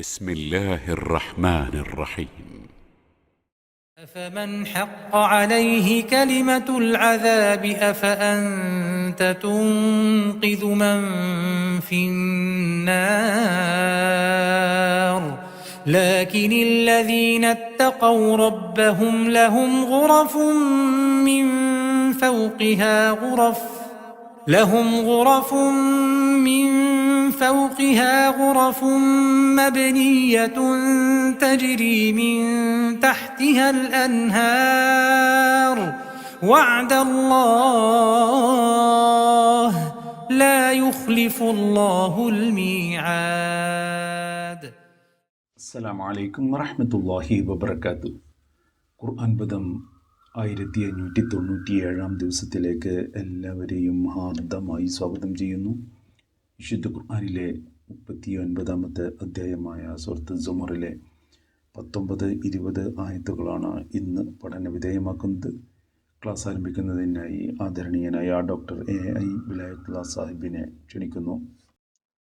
بسم الله الرحمن الرحيم. أفمن حق عليه كلمة العذاب أفأنت تنقذ من في النار لكن الذين اتقوا ربهم لهم غرف من فوقها غرف مبنية تجري من تحتها الأنهار وعد الله لا يخلف الله الميعاد. السلام عليكم ورحمة الله وبركاته. ഖുർആൻ പദം 1597 ദിവസത്തിലേക്ക് എല്ലാവരെയും ഹാർദമായി സ്വാഗതം ചെയ്യുന്നു. വിശുദ്ധ ഖുർആനിലെ 39-ാമത്തെ അധ്യായമായ സൂറത്ത് സുമറിലെ 19-20 ആയത്തുകളാണ് ഇന്ന് പഠന വിധേയമാക്കുന്നത്. ക്ലാസ് ആരംഭിക്കുന്നതിനായി ആദരണീയനായ ഡോക്ടർ AI വിലായത്തുള്ള സാഹിബിനെ ക്ഷണിക്കുന്നു.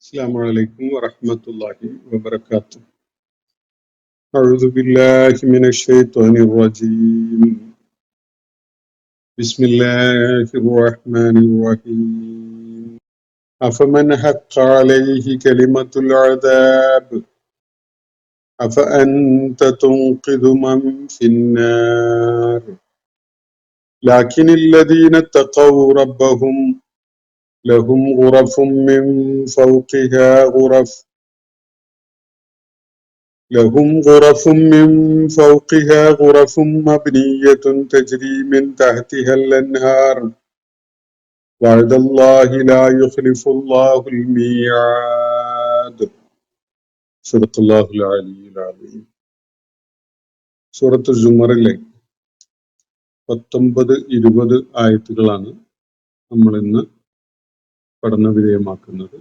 السلام عليكم ورحمة الله وبركاته. أعوذ بالله من الشيطان الرجيم. بسم الله الرحمن الرحيم. أفمن حق عليه كلمة العذاب أفأنت تنقذ من في النار لكن الذين اتقوا ربهم لهم غرف من فوقها غرف مبنية تجري من تحتها الأنهار وعد الله لا يخلف الله الميعاد. صدق الله العلي العظيم. സൂറത്ത് സുമറിലെ 19-20 ആയത്തുകളാണ് നമ്മൾ ഇന്ന് പഠന വിധേയമാക്കുന്നത്.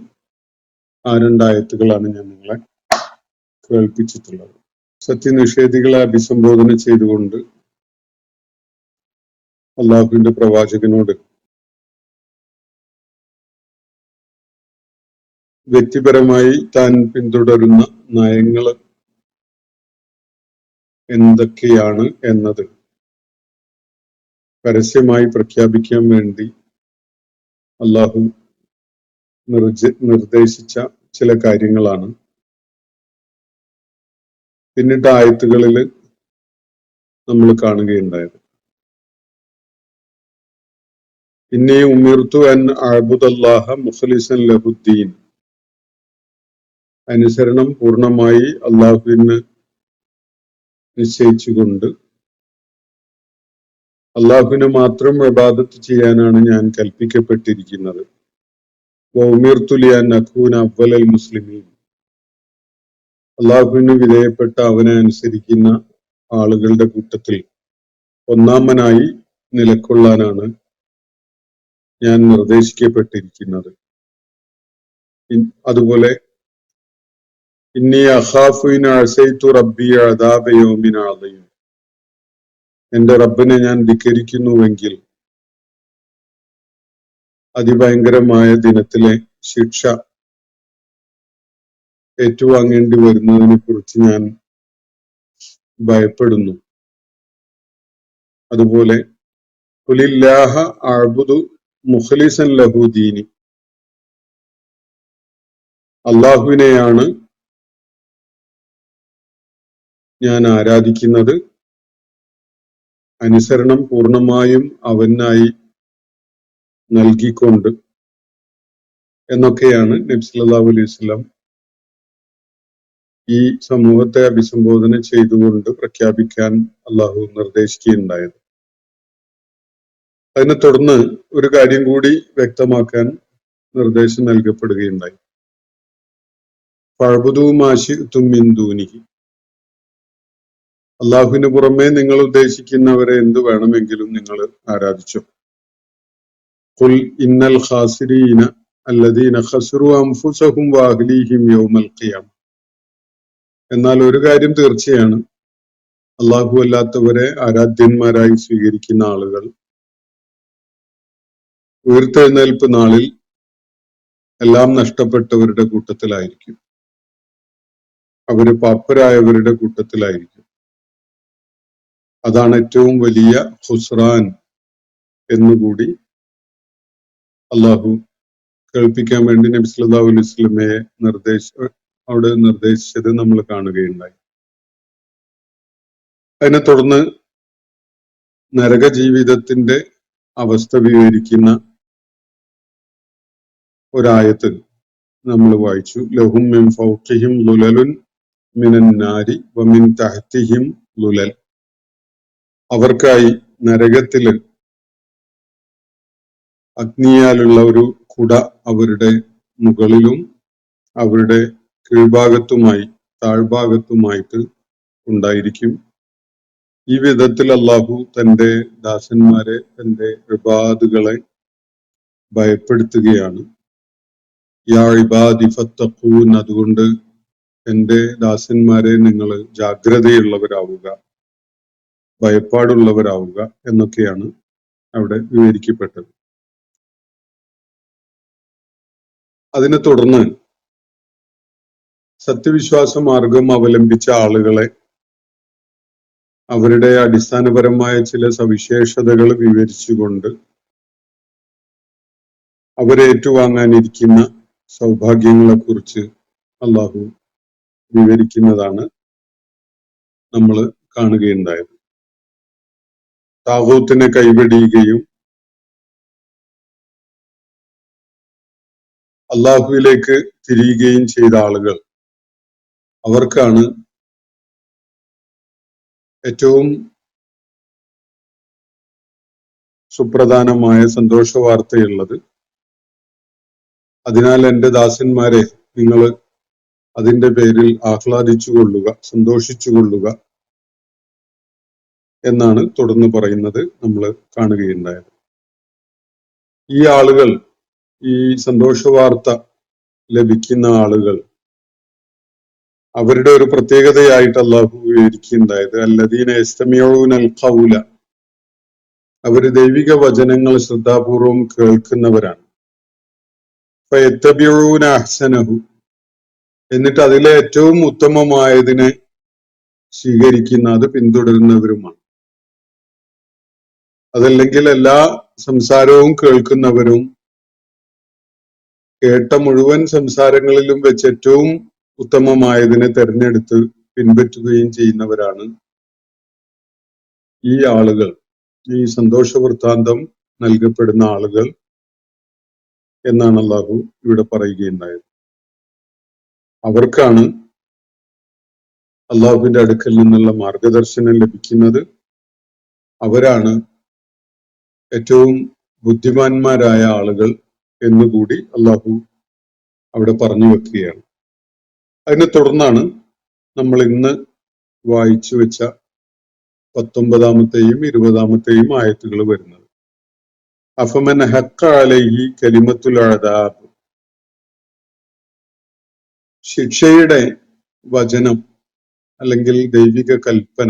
ആ 2 ആയത്തുകളാണ് ഞാൻ നിങ്ങളെ കേൾപ്പിച്ചിട്ടുള്ളത്. സത്യനിഷേധികളെ അഭിസംബോധന ചെയ്തുകൊണ്ട് അള്ളാഹുവിന്റെ പ്രവാചകനോട് വ്യക്തിപരമായി താൻ പിന്തുടരുന്ന നയങ്ങൾ എന്തൊക്കെയാണ് എന്നത് പരസ്യമായി പ്രഖ്യാപിക്കാൻ വേണ്ടി അള്ളാഹു നിർദ്ദേശിച്ച ചില കാര്യങ്ങളാണ് പിന്നിട്ട ആയത്തുകളിൽ നമ്മൾ കാണുകയുണ്ടായത്. ഇന്നി ഉമിർതു അൻ അഅ്ബുദല്ലാഹ മുഖ്ലിസൻ ലഹുദ്ദീൻ, അനുസരണം പൂർണ്ണമായി അള്ളാഹുവിന് നിശ്ചയിച്ചുകൊണ്ട് അള്ളാഹുവിന് മാത്രം ഇബാദത്ത് ചെയ്യാനാണ് ഞാൻ കൽപ്പിക്കപ്പെട്ടിരിക്കുന്നത്. വഉമിർതു ലിഅൻ അകൂന അവ്വലൽ മുസ്ലിമീൻ, അള്ളാഹുവിന് വിധേയപ്പെട്ട അവനെ അനുസരിക്കുന്ന ആളുകളുടെ കൂട്ടത്തിൽ ഒന്നാമനായി നിലകൊള്ളാനാണ് ഞാൻ നിർദ്ദേശിക്കപ്പെട്ടിരിക്കുന്നത്. അതുപോലെ ഇന്നി അഖാഫു ഇൻ അസൈതു റബ്ബി അദാബ യൗമിൻ അദീം, എന്റെ റബ്ബിനെ ഞാൻ ധിക്കരിക്കുന്നുവെങ്കിൽ അതിഭയങ്കരമായ ദിനത്തിലെ ശിക്ഷ ഏറ്റുവാങ്ങേണ്ടി വരുന്നതിനെ കുറിച്ച് ഞാൻ ഭയപ്പെടുന്നു. അതുപോലെ ഖുലില്ലാഹ അഅ്ബുദു മുഖ്ലിസൻ ലഹു ദീനി, അള്ളാഹുവിനെയാണ് ഞാൻ ആരാധിക്കുന്നത്, അനുസരണം പൂർണ്ണമായും അവനായി നൽകിക്കൊണ്ട് എന്നൊക്കെയാണ് നബി സല്ലല്ലാഹു അലൈഹി വസല്ലം ഈ സമൂഹത്തെ അഭിസംബോധന ചെയ്തുകൊണ്ട് പ്രഖ്യാപിക്കാൻ അള്ളാഹു നിർദ്ദേശിക്കുകയുണ്ടായത്. അതിനെ തുടർന്ന് ഒരു കാര്യം കൂടി വ്യക്തമാക്കാൻ നിർദ്ദേശം നൽകപ്പെടുകയുണ്ടായി. ഫഅ്ബുദൂ മാ ശിഅ്തും മിൻ ദൂനിഹി, അള്ളാഹുവിന് പുറമെ നിങ്ങൾ ഉദ്ദേശിക്കുന്നവരെ എന്ത് വേണമെങ്കിലും നിങ്ങൾ ആരാധിച്ചു. ഖുൽ ഇന്നൽ ഖാസിരീന അല്ലദീന ഖസറു അൻഫുസഹും വഅഹ്ലീഹിം യൗമൽ ഖിയാമ, എന്നാൽ ഒരു കാര്യം തീർച്ചയാണ്, അള്ളാഹു അല്ലാത്തവരെ ആരാധ്യന്മാരായി സ്വീകരിക്കുന്ന ആളുകൾ ഉയർത്തെഴുന്നേൽപ്പ് നാളിൽ എല്ലാം നഷ്ടപ്പെട്ടവരുടെ കൂട്ടത്തിലായിരിക്കും. അവര് പാപ്പരായവരുടെ കൂട്ടത്തിലായിരിക്കും. അതാണ് ഏറ്റവും വലിയ ഖുസ്റാൻ എന്നുകൂടി അള്ളാഹു കേൾപ്പിക്കാൻ വേണ്ടി നബി സല്ലല്ലാഹു അലൈഹി വസല്ലമയെ അവിടെ നിർദ്ദേശിച്ചത് നമ്മൾ കാണുകയുണ്ടായി. അതിനെ തുടർന്ന് നരക ജീവിതത്തിന്റെ അവസ്ഥ വിവരിക്കുന്ന ഒരായത്ത് നമ്മൾ വായിച്ചു. ലഹും മിൻ ഫൗഖിഹിം ളുലലുൻ മിനൻ നാരി വമിൻ തഹ്തിഹിം ളുലൽ. അവർക്കായി നരകത്തില് അഗ്നിയാലുള്ള ഒരു കുട അവരുടെ മുകളിലും അവരുടെ കീഴ്ഭാഗത്തുമായി താഴ്ഭാഗത്തുമായിട്ട് ഉണ്ടായിരിക്കും. ഈ വിധത്തിൽ അള്ളാഹു തന്റെ ദാസന്മാരെ, തന്റെ ഇബാദുകളെ ഭയപ്പെടുത്തുകയാണ്. യാ ഇബാദി ഫത്തഖൂൻ, അതുകൊണ്ട് എന്റെ ദാസന്മാരെ നിങ്ങൾ ജാഗ്രതയുള്ളവരാവുക, ഭയപ്പാടുള്ളവരാവുക എന്നൊക്കെയാണ് അവിടെ വിവരിക്കപ്പെട്ടത്. അതിനെ തുടർന്ന് സത്യവിശ്വാസ മാർഗം അവലംബിച്ച ആളുകളെ അവരുടെ അടിസ്ഥാനപരമായ ചില സവിശേഷതകൾ വിവരിച്ചുകൊണ്ട് അവരേറ്റുവാങ്ങാനിരിക്കുന്ന സൗഭാഗ്യങ്ങളെക്കുറിച്ച് അള്ളാഹു വിവരിക്കുന്നതാണ് നമ്മൾ കാണുകയുണ്ടായത്. താഗൂത്തിനെ കൈവെടിയുകയും അള്ളാഹുവിലേക്ക് തിരിയുകയും ചെയ്ത ആളുകൾ, അവർക്കാണ് ഏറ്റവും സുപ്രധാനമായ സന്തോഷ വാർത്തയുള്ളത്. അതിനാൽ എൻ്റെ ദാസന്മാരെ നിങ്ങൾ അതിൻ്റെ പേരിൽ ആഹ്ലാദിച്ചു കൊള്ളുക, സന്തോഷിച്ചു കൊള്ളുക എന്നാണ് തുടർന്ന് പറയുന്നത് നമ്മൾ കാണുകയുണ്ടായത്. ഈ ആളുകൾ, ഈ സന്തോഷ വാർത്ത ലഭിക്കുന്ന ആളുകൾ, അവരുടെ ഒരു പ്രത്യേകതയായിട്ട് അള്ളാഹു വിവരിക്കുകയുണ്ടായത് അല്ലദീന യസ്തമിഊനൽ ഖൗല, അവര് ദൈവിക വചനങ്ങൾ ശ്രദ്ധാപൂർവം കേൾക്കുന്നവരാണ്. ഫയത്തബിഊന അഹ്സനഹു, എന്നിട്ട് അതിലെ ഏറ്റവും ഉത്തമമായതിനെ സ്വീകരിക്കുന്ന, അത് പിന്തുടരുന്നവരുമാണ്. അതല്ലെങ്കിൽ എല്ലാ സംസാരവും കേൾക്കുന്നവരും കേട്ട മുഴുവൻ സംസാരങ്ങളിലും വെച്ച് ഏറ്റവും ഉത്തമമായതിനെ തെരഞ്ഞെടുത്ത് പിൻപറ്റുകയും ചെയ്യുന്നവരാണ് ഈ ആളുകൾ, ഈ സന്തോഷ വൃത്താന്തം നൽകപ്പെടുന്ന ആളുകൾ എന്നാണ് അള്ളാഹു ഇവിടെ പറയുകയുണ്ടായത്. അവർക്കാണ് അള്ളാഹുവിന്റെ അടുക്കൽ നിന്നുള്ള മാർഗദർശനം ലഭിക്കുന്നത്. അവരാണ് ഏറ്റവും ബുദ്ധിമാന്മാരായ ആളുകൾ എന്നുകൂടി അള്ളാഹു അവിടെ പറഞ്ഞു വെക്കുകയാണ്. അതിനെ തുടർന്നാണ് നമ്മൾ ഇന്ന് വായിച്ചു വെച്ച 19-ാമത്തെയും 20-ാമത്തെയും ആയത്തുകൾ വരുന്നത്. അഫമൻ ഹഖ അലൈഹി കലിമത്തുൽ അദാബ്, ശിക്ഷയുടെ വചനം അല്ലെങ്കിൽ ദൈവിക കൽപ്പന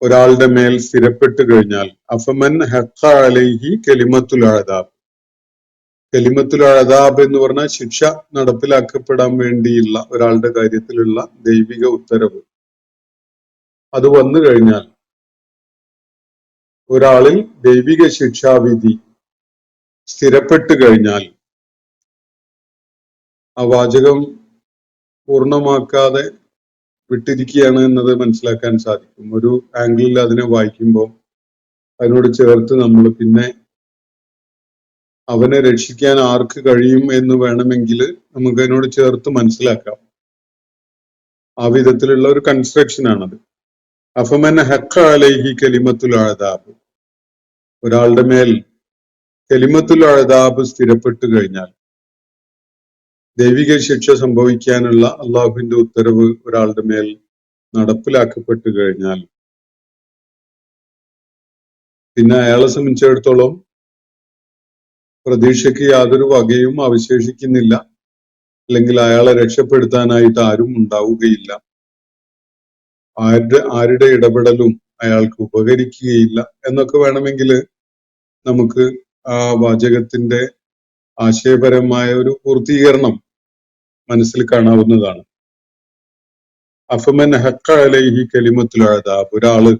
ഒരാളുടെ മേൽ സ്ഥിരപ്പെട്ടു കഴിഞ്ഞാൽ, അഫമൻ ഹഖ അലൈഹി കലിമത്തുൽ അദാബ്, കലിമത്തുൽ അദാബ് എന്ന് പറഞ്ഞാൽ ശിക്ഷ നടപ്പിലാക്കപ്പെടാൻ വേണ്ടിയുള്ള ഒരാളുടെ കാര്യത്തിലുള്ള ദൈവിക ഉത്തരവ്, അത് വന്നു കഴിഞ്ഞാൽ, ഒരാളിൽ ദൈവിക ശിക്ഷാവിധി സ്ഥിരപ്പെട്ടു കഴിഞ്ഞാൽ, ആ വാചകം പൂർണ്ണമാക്കാതെ വിട്ടിരിക്കുകയാണ് എന്നത് മനസ്സിലാക്കാൻ സാധിക്കും. ഒരു ആംഗിളിൽ അതിനെ വായിക്കുമ്പോൾ അതിനോട് ചേർത്ത് നമ്മൾ പിന്നെ അവനെ രക്ഷിക്കാൻ ആർക്ക് കഴിയും എന്ന് വേണമെങ്കിൽ നമുക്ക് അതിനോട് ചേർത്ത് മനസ്സിലാക്കാം. ആ വിധത്തിലുള്ള ഒരു കൺസ്ട്രക്ഷൻ ആണത്. അഫമൻ ഹഖ അലൈഹി കലിമത്തുൽ അദാബ്, ഒരാളുടെ മേൽ കലിമത്തുൽ അദാബ് സ്ഥിരപ്പെട്ടു കഴിഞ്ഞാൽ, ദൈവിക ശിക്ഷ സംഭവിക്കാനുള്ള അള്ളാഹുവിന്റെ ഉത്തരവ് ഒരാളുടെ മേൽ നടപ്പിലാക്കപ്പെട്ടു കഴിഞ്ഞാൽ, പിന്നെ അയാളെ സംബന്ധിച്ചിടത്തോളം പ്രതീക്ഷയ്ക്ക് യാതൊരു വകയും അവശേഷിക്കുന്നില്ല, അല്ലെങ്കിൽ അയാളെ രക്ഷപ്പെടുത്താനായിട്ട് ആരും ഉണ്ടാവുകയില്ല, ആരുടെ ഇടപെടലും അയാൾക്ക് ഉപകരിക്കുകയില്ല എന്നൊക്കെ വേണമെങ്കിൽ നമുക്ക് ആ വാചകത്തിന്റെ ആശയപരമായ ഒരു പൂർത്തീകരണം മനസ്സിൽ കാണാവുന്നതാണ്. അഫമൻ ഹഖ അലൈഹി കലിമത്തുൽ അദാബ്, ഒരാള്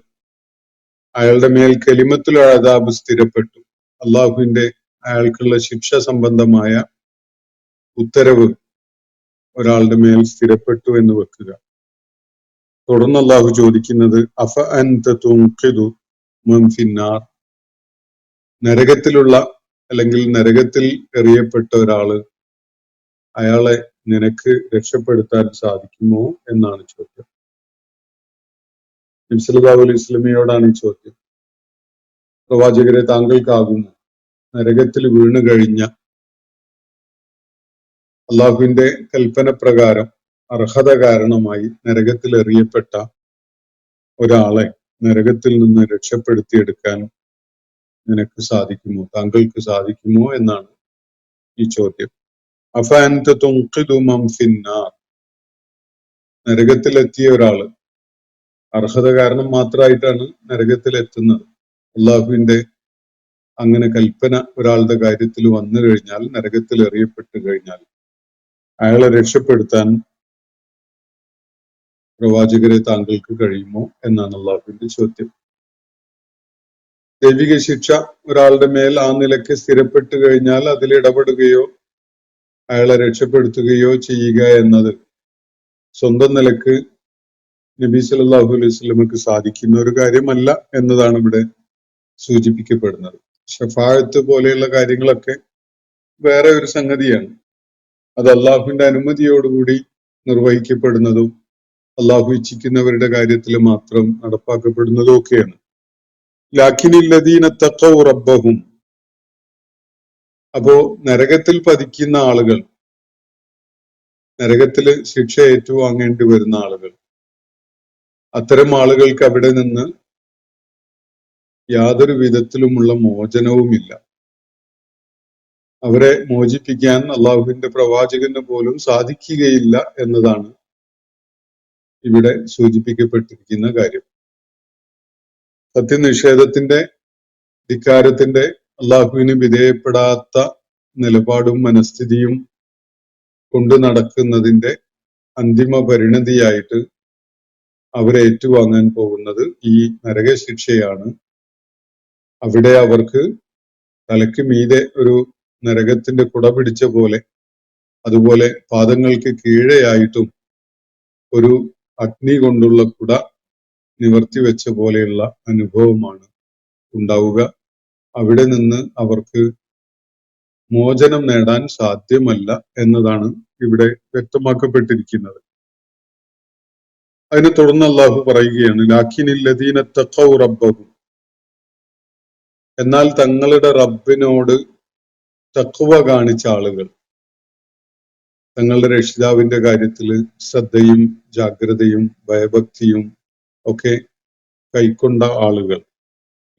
അയാളുടെ മേൽ കലിമത്തുൽ അദാബ് സ്ഥിരപ്പെട്ടു, അള്ളാഹുവിന്റെ അയാൾക്കുള്ള ശിക്ഷ സംബന്ധമായ ഉത്തരവ് ഒരാളുടെ മേൽ സ്ഥിരപ്പെട്ടു എന്ന് വെക്കുക. തുടർന്ന് അള്ളാഹു ചോദിക്കുന്നത് അഫ അൻത തുൻഖിദു മൻ ഫിന്നാർ, നരകത്തിലുള്ള അല്ലെങ്കിൽ നരകത്തിൽ എറിയപ്പെട്ട ഒരാള്, അയാളെ നിനക്ക് രക്ഷപ്പെടുത്താൻ സാധിക്കുമോ എന്നാണ് ചോദ്യം. നബി സല്ലല്ലാഹു അലൈഹി വസല്ലമയോടാണ് ഈ ചോദ്യം. പ്രവാചകരെ, താങ്കൾക്കാകുമോ നരകത്തിൽ വീണു കഴിഞ്ഞ അള്ളാഹുവിന്റെ കൽപ്പന പ്രകാരം അർഹത കാരണമായി നരകത്തിൽ എറിയപ്പെട്ട ഒരാളെ നരകത്തിൽ നിന്ന് രക്ഷപ്പെടുത്തിയെടുക്കാൻ നിനക്ക് സാധിക്കുമോ, താങ്കൾക്ക് സാധിക്കുമോ എന്നാണ് ഈ ചോദ്യം. അഫ അൻത തുൻഖിദു മൻ ഫിന്നാർ, നരകത്തിലെത്തിയ ഒരാള് അർഹത കാരണം മാത്രമായിട്ടാണ് നരകത്തിലെത്തുന്നത്. അള്ളാഹുവിന്റെ അങ്ങനെ കൽപ്പന ഒരാളുടെ കാര്യത്തിൽ വന്നു കഴിഞ്ഞാൽ, നരകത്തിൽ എറിയപ്പെട്ടു കഴിഞ്ഞാൽ അയാളെ രക്ഷപ്പെടുത്താൻ പ്രവാചകരെ താങ്കൾക്ക് കഴിയുമോ എന്നാണ് അള്ളാഹുവിന്റെ ചോദ്യം. ദൈവിക ശിക്ഷ ഒരാളുടെ മേൽ ആ നിലയ്ക്ക് സ്ഥിരപ്പെട്ടു കഴിഞ്ഞാൽ അതിൽ ഇടപെടുകയോ അയാളെ രക്ഷപ്പെടുത്തുകയോ ചെയ്യുക എന്നത് സ്വന്തം നിലക്ക് നബി സല്ലല്ലാഹു അലൈഹി വസല്ലമക്ക് സാധിക്കുന്ന ഒരു കാര്യമല്ല എന്നതാണ് ഇവിടെ സൂചിപ്പിക്കപ്പെടുന്നത്. ഷഫാഅത്ത് പോലെയുള്ള കാര്യങ്ങളൊക്കെ വേറെ ഒരു സംഗതിയാണ്. അത് അള്ളാഹുവിന്റെ അനുമതിയോടുകൂടി നിർവഹിക്കപ്പെടുന്നതും അള്ളാഹു ഇച്ഛിക്കുന്നവരുടെ കാര്യത്തിൽ മാത്രം നടപ്പാക്കപ്പെടുന്നതും ഒക്കെയാണ്. ലാക്കിനില്ലദീന തഖൗ റബ്ബഹും, അപ്പോ നരകത്തിൽ പതിക്കുന്ന ആളുകൾ, നരകത്തില് ശിക്ഷ ഏറ്റുവാങ്ങേണ്ടി വരുന്ന ആളുകൾ, അത്തരം ആളുകൾക്ക് അവിടെ നിന്ന് യാതൊരു വിധത്തിലുമുള്ള മോചനവുമില്ല. അവരെ മോചിപ്പിക്കാൻ അള്ളാഹുവിന്റെ പ്രവാചകന് പോലും സാധിക്കുകയില്ല എന്നതാണ് ഇവിടെ സൂചിപ്പിക്കപ്പെട്ടിരിക്കുന്ന കാര്യം. സത്യനിഷേധത്തിന്റെ, ധിക്കാരത്തിന്റെ, അള്ളാഹുവിന് വിധേയപ്പെടാത്ത നിലപാടും മനസ്ഥിതിയും കൊണ്ടു നടക്കുന്നതിന്റെ അന്തിമ പരിണതിയായിട്ട് അവരെ ഏറ്റുവാങ്ങാൻ പോകുന്നത് ഈ നരകശിക്ഷയാണ്. അവിടെ അവർക്ക് തലയ്ക്ക് മീതെ ഒരു നരകത്തിന്റെ കുട പിടിച്ച പോലെ, അതുപോലെ പാദങ്ങൾക്ക് കീഴെയായിട്ടും ഒരു അഗ്നി കൊണ്ടുള്ള കുട നിവർത്തി വെച്ച പോലെയുള്ള അനുഭവമാണ് ഉണ്ടാവുക. അവിടെ നിന്ന് അവർക്ക് മോചനം നേടാൻ സാധ്യമല്ല എന്നതാണ് ഇവിടെ വ്യക്തമാക്കപ്പെട്ടിരിക്കുന്നത്. അതിനെ തുടർന്ന് അള്ളാഹു പറയുകയാണ്, ലാക്കിനില്ലദീന തഖൗ റബ്ബഹും, എന്നാൽ തങ്ങളുടെ റബ്ബിനോട് തഖ്വ കാണിച്ച ആളുകൾ, തങ്ങളുടെ രക്ഷിതാവിന്റെ കാര്യത്തിൽ ശ്രദ്ധയും ജാഗ്രതയും ഭയഭക്തിയും ഒക്കെ കൈക്കൊണ്ട ആളുകൾ,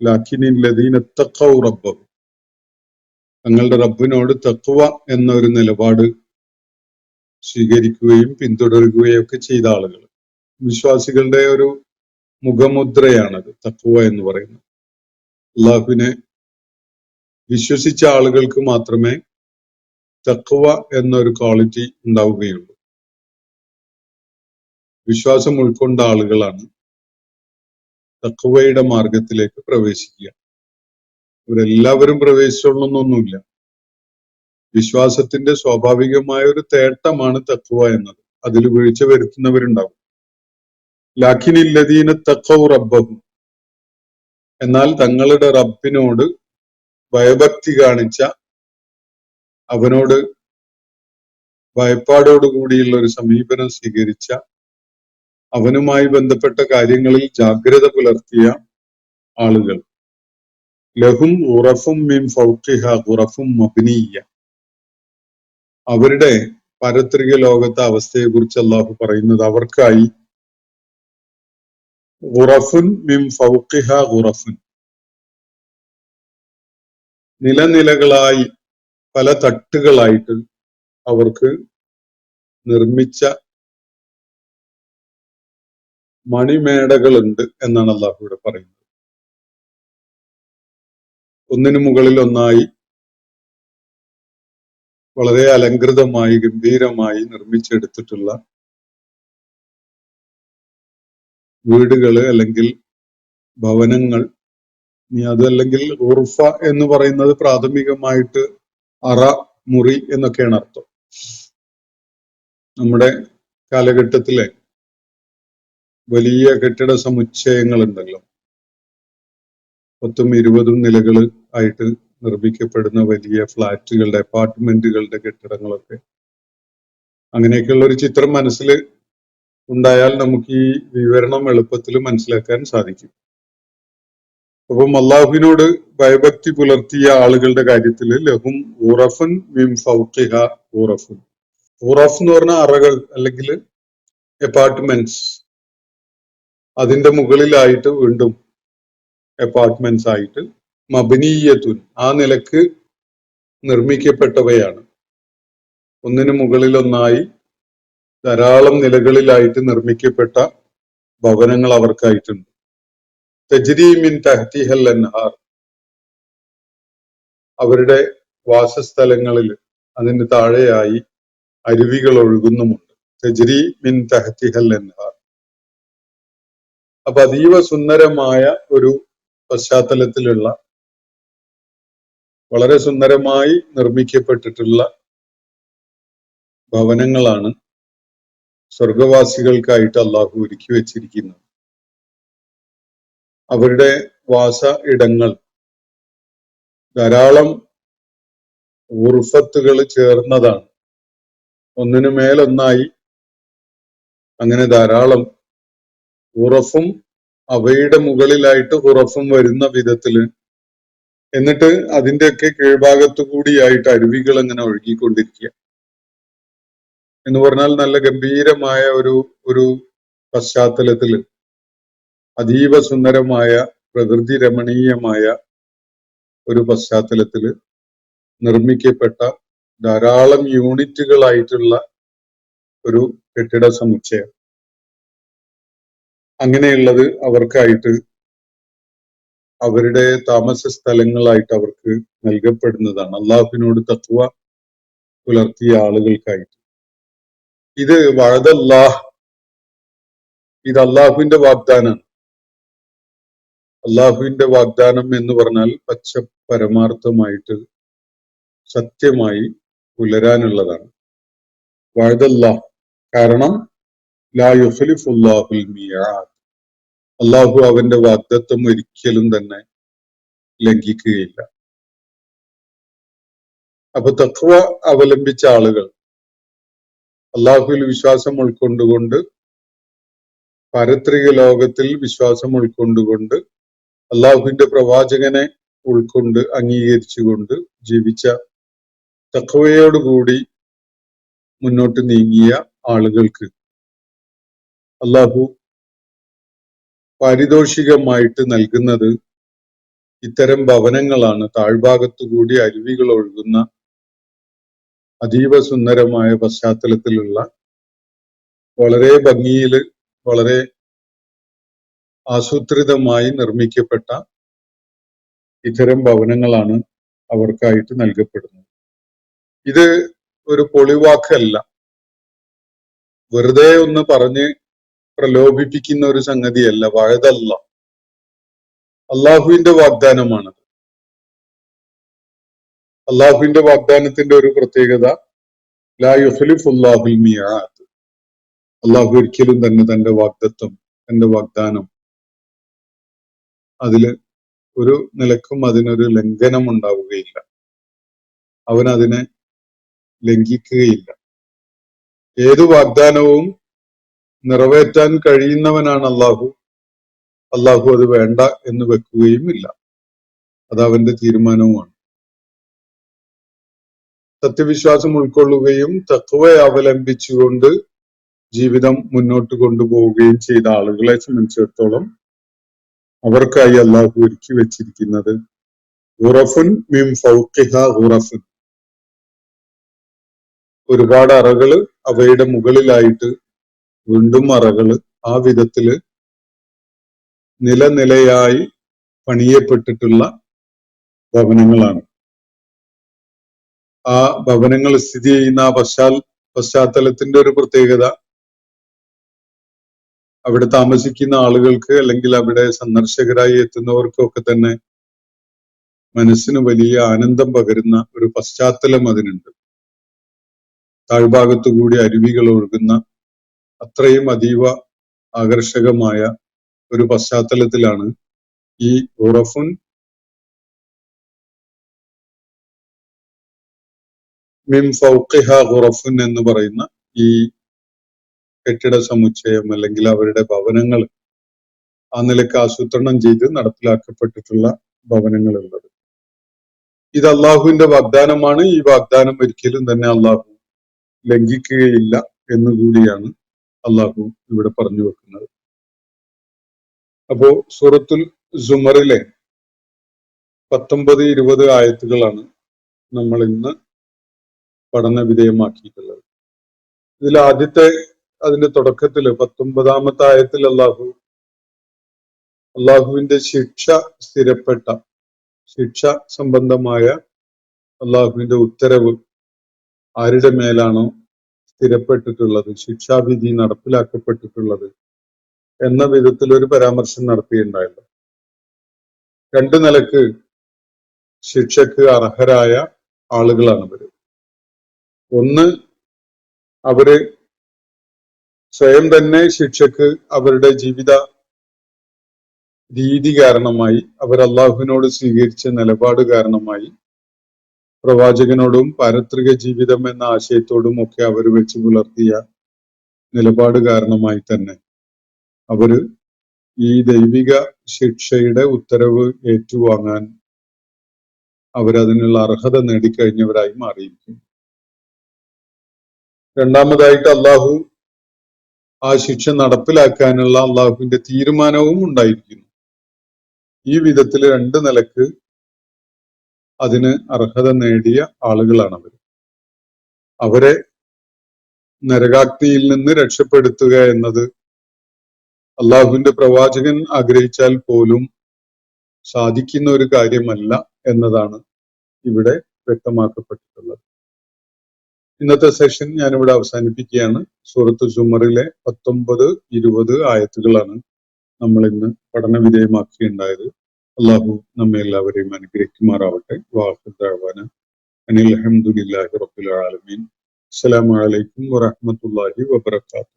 ലാക്കിനില്ലദീന തഖൗ റബ്ബഹും, തങ്ങളുടെ റബ്ബിനോട് തഖ്വ എന്നൊരു നിലപാട് സ്വീകരിക്കുകയും പിന്തുടരുകയും ഒക്കെ ചെയ്ത ആളുകൾ. വിശ്വാസികളുടെ ഒരു മുഖമുദ്രയാണത് തഖ്വ എന്ന് പറയുന്നത്. അള്ളാഹുവിനെ വിശ്വസിച്ച ആളുകൾക്ക് മാത്രമേ തഖ്വ എന്നൊരു ക്വാളിറ്റി ഉണ്ടാവുകയുള്ളൂ. വിശ്വാസം ഉൾക്കൊണ്ട ആളുകളാണ് തഖ്വയുടെ മാർഗത്തിലേക്ക് പ്രവേശിക്കുക. ഇവരെല്ലാവരും പ്രവേശിച്ചോളണമെന്നൊന്നുമില്ല. വിശ്വാസത്തിന്റെ സ്വാഭാവികമായ ഒരു തേട്ടമാണ് തഖ്വ എന്നത്. അതിൽ വീഴ്ച വരുത്തുന്നവരുണ്ടാവും. ലാക്കിനില്ലദീന തഖൗ റബ്ബഹും, എന്നാൽ തങ്ങളുടെ റബ്ബിനോട് ഭയഭക്തി കാണിച്ച, അവനോട് ഭയപ്പാടോടുകൂടിയുള്ള ഒരു സമീപനം സ്വീകരിച്ച, അവനുമായി ബന്ധപ്പെട്ട കാര്യങ്ങളിൽ ജാഗ്രത പുലർത്തിയ ആളുകൾ, ലഹും ഗുറഫും മിൻ ഫൗഖിഹ ഗുറഫും മബ്നിയ്യ, അവരുടെ പാരത്രിക ലോകത്തെ അവസ്ഥയെ കുറിച്ച് അള്ളാഹു പറയുന്നത്, അവർക്കായി ഗുറഫുൻ മിൻ ഫൗഖിഹ ഗുറഫുൻ, നിലനിലകളായി പല തട്ടുകളായിട്ട് അവർക്ക് നിർമ്മിച്ച മണിമേടകളുണ്ട് എന്നാണ് അള്ളാഹു ഇവിടെ പറയുന്നത്. ഒന്നിനു മുകളിൽ ഒന്നായി വളരെ അലങ്കൃതമായി ഗംഭീരമായി നിർമ്മിച്ചെടുത്തിട്ടുള്ള വീടുകള് അല്ലെങ്കിൽ ഭവനങ്ങൾ, ഇനി അതല്ലെങ്കിൽ ഉർഫ എന്ന് പറയുന്നത് പ്രാഥമികമായിട്ട് അറ, മുറി എന്നൊക്കെയാണ് അർത്ഥം. നമ്മുടെ കാലഘട്ടത്തിലെ വലിയ കെട്ടിട സമുച്ചയങ്ങൾ ഉണ്ടല്ലോ, 10ഉം 20ഉം നിലകൾ ആയിട്ട് നിർമ്മിക്കപ്പെടുന്ന വലിയ ഫ്ലാറ്റുകളുടെ, അപ്പാർട്ട്മെന്റുകളുടെ കെട്ടിടങ്ങളൊക്കെ, അങ്ങനെയൊക്കെയുള്ള ഒരു ചിത്രം മനസ്സിൽ ഉണ്ടായാൽ നമുക്ക് ഈ വിവരണം എളുപ്പത്തിൽ മനസ്സിലാക്കാൻ സാധിക്കും. അപ്പം അള്ളാഹുവിനോട് ഭയഭക്തി പുലർത്തിയ ആളുകളുടെ കാര്യത്തിൽ ലഹും ഉറഫുൻ മിൻ ഫൗഖിഹ ഉറഫുൻ. ഉറഫ് എന്ന് പറഞ്ഞ അറകൾ അല്ലെങ്കിൽ അപ്പാർട്ട്മെന്റ്സ്, അതിന്റെ മുകളിലായിട്ട് വീണ്ടും അപ്പാർട്ട്മെന്റ്സ് ആയിട്ട് മബനീയത്തുൻ, ആ നിലക്ക് നിർമ്മിക്കപ്പെട്ടവയാണ്. ഒന്നിനു മുകളിൽ ഒന്നായി ധാരാളം നിലകളിലായിട്ട് നിർമ്മിക്കപ്പെട്ട ഭവനങ്ങൾ അവർക്കായിട്ടുണ്ട്. തജ്രി മിൻ തഹ്തിഹൽ അൻഹാർ, അവരുടെ വാസസ്ഥലങ്ങളിൽ അതിന് താഴെയായി അരുവികൾ ഒഴുകുന്നുമുണ്ട്. തജ്രി മിൻ തഹ്തിഹൽ അൻഹാർ. അപ്പൊ അതീവ സുന്ദരമായ ഒരു പശ്ചാത്തലത്തിലുള്ള, വളരെ സുന്ദരമായി നിർമ്മിക്കപ്പെട്ടിട്ടുള്ള ഭവനങ്ങളാണ് സ്വർഗവാസികൾക്കായിട്ട് അള്ളാഹു ഒരുക്കി വെച്ചിരിക്കുന്നത്. അവരുടെ വാസ ഇടങ്ങൾ ധാരാളം ഉർഫത്തുകൾ ചേർന്നതാണ്, ഒന്നിനു മേലൊന്നായി. അങ്ങനെ ധാരാളം ഉറഫും അവയുടെ മുകളിലായിട്ട് ഉറഫും വരുന്ന വിധത്തില്, എന്നിട്ട് അതിന്റെയൊക്കെ കീഴ്ഭാഗത്തു കൂടിയായിട്ട് അരുവികൾ അങ്ങനെ ഒഴുകിക്കൊണ്ടിരിക്കുക എന്ന് പറഞ്ഞാൽ നല്ല ഗംഭീരമായ ഒരു പശ്ചാത്തലത്തില് അതീവ സുന്ദരമായ പ്രകൃതി രമണീയമായ ഒരു പശ്ചാത്തലത്തില് നിർമ്മിക്കപ്പെട്ട ധാരാളം യൂണിറ്റുകളായിട്ടുള്ള ഒരു കെട്ടിട സമുച്ചയം. അങ്ങനെയുള്ളത് അവർക്കായിട്ട് അവരുടെ താമസ സ്ഥലങ്ങളായിട്ട് അവർക്ക് നൽകപ്പെടുന്നതാണ്, അള്ളാഹുവിനോട് തഖ്വ പുലർത്തിയ ആളുകൾക്കായിട്ട്. ഇത് വഅദല്ലാഹ്, ഇത് അള്ളാഹുവിന്റെ വാഗ്ദാനമാണ്. അള്ളാഹുവിന്റെ വാഗ്ദാനം എന്ന് പറഞ്ഞാൽ പച്ച പരമാർത്ഥമായിട്ട് സത്യമായി പുലരാനുള്ളതാണ്. വഅദല്ലാഹ്, കാരണം ലാ യുഖ്ലിഫുല്ലാഹുൽ മിആദ്, അള്ളാഹു അവന്റെ വാഗ്ദത്വം ഒരിക്കലും തന്നെ ലംഘിക്കുകയില്ല. അപ്പൊ തഖ്വ അവലംബിച്ച ആളുകൾ, അള്ളാഹുവിൽ വിശ്വാസം ഉൾക്കൊണ്ടുകൊണ്ട്, പാരത്രിക ലോകത്തിൽ വിശ്വാസം ഉൾക്കൊണ്ടുകൊണ്ട്, അള്ളാഹുവിന്റെ പ്രവാചകനെ ഉൾക്കൊണ്ട് അംഗീകരിച്ചുകൊണ്ട് ജീവിച്ച, തഖ്വയോടുകൂടി മുന്നോട്ട് നീങ്ങിയ ആളുകൾക്ക് അള്ളാഹു പാരിതോഷികമായിട്ട് നൽകുന്നത് ഇത്തരം ഭവനങ്ങളാണ്. താഴ്ഭാഗത്തുകൂടി അരുവികൾ ഒഴുകുന്ന അതീവ സുന്ദരമായ പശ്ചാത്തലത്തിലുള്ള, വളരെ ഭംഗിയിൽ, വളരെ ആസൂത്രിതമായി നിർമ്മിക്കപ്പെട്ട ഇത്തരം ഭവനങ്ങളാണ് അവർക്കായിട്ട് നൽകപ്പെടുന്നത്. ഇത് ഒരു പൊളിവാക്കല്ല, വെറുതെ ഒന്ന് പറഞ്ഞ് പ്രലോഭിപ്പിക്കുന്ന ഒരു സംഗതിയല്ല. വഅദല്ല, അള്ളാഹുവിന്റെ വാഗ്ദാനമാണത്. അള്ളാഹുവിന്റെ വാഗ്ദാനത്തിന്റെ ഒരു പ്രത്യേകത, ലാ യുഖ്ലിഫുല്ലാഹുൽ മിആദ്, അള്ളാഹു ഒരിക്കലും തന്നെ തന്റെ വാഗ്ദത്വം, തന്റെ വാഗ്ദാനം, അതില് ഒരു നിലക്കും അതിനൊരു ലംഘനം ഉണ്ടാവുകയില്ല. അവൻ അതിനെ ലംഘിക്കുകയില്ല. ഏതു വാഗ്ദാനവും നിറവേറ്റാൻ കഴിയുന്നവനാണ് അള്ളാഹു. അള്ളാഹു അത് വേണ്ട എന്ന് വെക്കുകയും ഇല്ല. അത് അവന്റെ തീരുമാനവുമാണ്. സത്യവിശ്വാസം ഉൾക്കൊള്ളുകയും തഖ്വയെ അവലംബിച്ചുകൊണ്ട് ജീവിതം മുന്നോട്ട് കൊണ്ടുപോവുകയും ചെയ്ത ആളുകളെ സംബന്ധിച്ചിടത്തോളം അവർക്കായി അള്ളാഹു ഒരുക്കി വെച്ചിരിക്കുന്നത് ഗുറഫുൻ മിൻ ഫൗഖിഹ ഗുറഫുൻ, ഒരുപാട് അറകള്, അവയുടെ മുകളിലായിട്ട് വീണ്ടും അറകള്, ആ വിധത്തില് നിലനിലയായി പണിയപ്പെട്ടിട്ടുള്ള ഭവനങ്ങളാണ്. ആ ഭവനങ്ങൾ സ്ഥിതി ചെയ്യുന്ന ആ പശ്ചാത്തലത്തിന്റെ ഒരു പ്രത്യേകത, അവിടെ താമസിക്കുന്ന ആളുകൾക്ക് അല്ലെങ്കിൽ അവിടെ സന്ദർശകരായി എത്തുന്നവർക്കൊക്കെ തന്നെ മനസ്സിന് വലിയ ആനന്ദം പകരുന്ന ഒരു പശ്ചാത്തലം അതിനുണ്ട്. താഴ്ഭാഗത്തുകൂടി അരുവികൾ ഒഴുകുന്ന അത്രയും അതീവ ആകർഷകമായ ഒരു പശ്ചാത്തലത്തിലാണ് ഈ ഖുറഫുൻ മിൻ ഫൗഖിഹ ഖുറഫുൻ എന്ന് പറയുന്ന ഈ കെട്ടിട സമുച്ചയം അല്ലെങ്കിൽ അവരുടെ ഭവനങ്ങൾ ആ നിലക്ക് ആസൂത്രണം ചെയ്ത് നടപ്പിലാക്കപ്പെട്ടിട്ടുള്ള ഭവനങ്ങളുള്ളത്. ഇത് അള്ളാഹുവിന്റെ വാഗ്ദാനമാണ്. ഈ വാഗ്ദാനം ഒരിക്കലും തന്നെ അള്ളാഹു ലംഘിക്കുകയില്ല എന്നുകൂടിയാണ് അള്ളാഹു ഇവിടെ പറഞ്ഞു വെക്കുന്നത്. അപ്പോ സൂറത്തുൽ സുമറിലെ 19-20 ആയത്തുകളാണ് നമ്മൾ ഇന്ന് പഠന വിധേയമാക്കിയിട്ടുള്ളത്. ഇതിൽ ആദ്യത്തെ അതിന്റെ തുടക്കത്തില് 19-ാമത്തെ ആയത്തിൽ അള്ളാഹുവിന്റെ സ്ഥിരപ്പെട്ട ശിക്ഷ സംബന്ധമായ അള്ളാഹുവിന്റെ ഉത്തരവ് ആരുടെ മേലാണോ സ്ഥിരപ്പെട്ടിട്ടുള്ളത്, ശിക്ഷാവിധി നടപ്പിലാക്കപ്പെട്ടിട്ടുള്ളത് എന്ന വിധത്തിൽ ഒരു പരാമർശം നടത്തിയിട്ടുണ്ടായല്ലോ. 2 നിലക്ക് ശിക്ഷക്ക് അർഹരായ ആളുകളാണ് ഇവര്. ഒന്ന്, അവര് സ്വയം തന്നെ ശിക്ഷക്ക് അവരുടെ ജീവിത രീതി കാരണമായി, അവർ അള്ളാഹുവിനോട് സ്വീകരിച്ച നിലപാട് കാരണമായി, പ്രവാചകനോടും പാരത്രിക ജീവിതം എന്ന ആശയത്തോടും ഒക്കെ അവർ വെച്ച് പുലർത്തിയ നിലപാട് കാരണമായി തന്നെ അവര് ഈ ദൈവിക ശിക്ഷയുടെ ഉത്തരവ് ഏറ്റുവാങ്ങാൻ അവരതിനുള്ള അർഹത നേടിക്കഴിഞ്ഞവരായി മാറിയിരിക്കും. രണ്ടാമതായിട്ട് അള്ളാഹു ആ ശിക്ഷ നടപ്പിലാക്കാനുള്ള അള്ളാഹുവിന്റെ തീരുമാനവും ഉണ്ടായിരിക്കുന്നു. ഈ വിധത്തിൽ 2 നിലക്ക് അതിന് അർഹത നേടിയ ആളുകളാണ് അവർ. അവരെ നരകാഗ്നിയിൽ നിന്ന് രക്ഷപ്പെടുത്തുക എന്നത് അള്ളാഹുവിന്റെ പ്രവാചകൻ ആഗ്രഹിച്ചാൽ പോലും സാധിക്കുന്ന ഒരു കാര്യമല്ല എന്നതാണ് ഇവിടെ വ്യക്തമാക്കപ്പെട്ടിട്ടുള്ളത്. ഇന്നത്തെ സെഷൻ ഞാനിവിടെ അവസാനിപ്പിക്കുകയാണ്. സൂറത്ത് സുമറിലെ 19-20 ആയത്തുകളാണ് നമ്മൾ ഇന്ന് പഠന വിധേയമാക്കിയുണ്ടായത്. അള്ളാഹു നമ്മെ എല്ലാവരെയും അനുഗ്രഹിക്കുമാറാവട്ടെ. വാഹിർ ദഅ്വാന അനിൽ ഹംദുലില്ലാഹി റബ്ബിൽ ആലമീൻ. അസ്സലാമു അലൈക്കും വറഹ്മത്തുള്ളാഹി വബറകാതുഹു.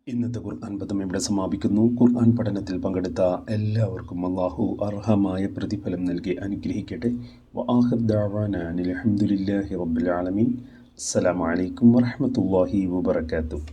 ഇന്നത്തെ ഖുർആൻ പദം ഇവിടെ സമാപിക്കുന്നു. ഖുർആൻ പഠനത്തിൽ പങ്കെടുത്ത എല്ലാവർക്കും അല്ലാഹു അർഹമായ പ്രതിഫലം നൽകി അനുഗ്രഹിക്കട്ടെ. വആഖിർ ദഅ്വാന അനിൽ ഹംദുലില്ലാഹി റബ്ബിൽ ആലമീൻ. അസ്സലാമു അലൈക്കും വറഹ്മത്തുള്ളാഹി വബറകാതുഹു.